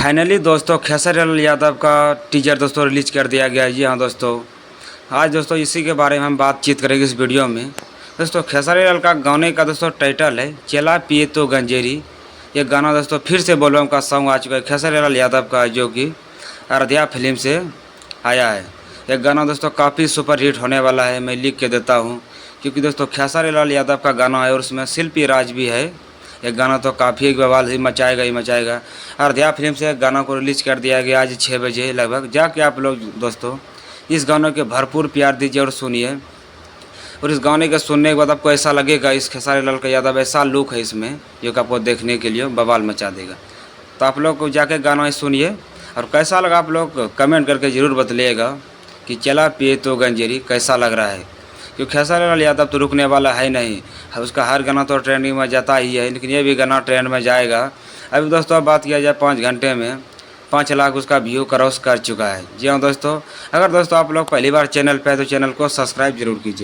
Finally दोस्तों खेसारी लाल यादव का teaser दोस्तों रिलीज कर दिया गया है। जी हाँ दोस्तों, आज दोस्तों इसी के बारे में हम बातचीत करेंगे इस वीडियो में। दोस्तों खेसारी लाल का गाने का दोस्तों टाइटल है चला पिए तो गंजेरी। ये गाना दोस्तों फिर से बोलबम का सॉन्ग आ चुका है खेसारी लाल यादव का, जो कि अयोध्या फिल्म से आया है। यह गाना दोस्तों काफ़ी सुपर हिट होने वाला है, मैं लिख के देता हूँ, क्योंकि दोस्तों खेसारी लाल यादव का गाना है और उसमें शिल्पी राज भी है। यह गाना तो काफ़ी बवाल ही मचाएगा ही मचाएगा। अयोध्या फिल्म से गाना को रिलीज़ कर दिया गया आज 6 बजे लगभग। जाके आप लोग दोस्तों इस गाने के भरपूर प्यार दीजिए और सुनिए। और इस गाने के सुनने के बाद आपको ऐसा लगेगा इस खेसारी लाल का यादव ऐसा लुक है इसमें जो कि आपको देखने के लिए बवाल मचा देगा। तो आप लोग को जाके गाना सुनिए और कैसा लगा आप लोग कमेंट करके ज़रूर बतलिएगा कि चला पिए तो गंजेरी कैसा लग रहा है। क्योंकि खेसारी लाल यादव तो रुकने वाला है नहीं, उसका हर गाना तो ट्रेंडिंग में जाता ही है, लेकिन ये भी गाना ट्रेंड में जाएगा। अभी दोस्तों अब बात किया जाए 5 घंटे में 5 लाख उसका व्यू क्रॉस कर चुका है। जी हाँ दोस्तों, अगर दोस्तों आप लोग पहली बार चैनल पे हैं तो चैनल को सब्सक्राइब जरूर कीजिए।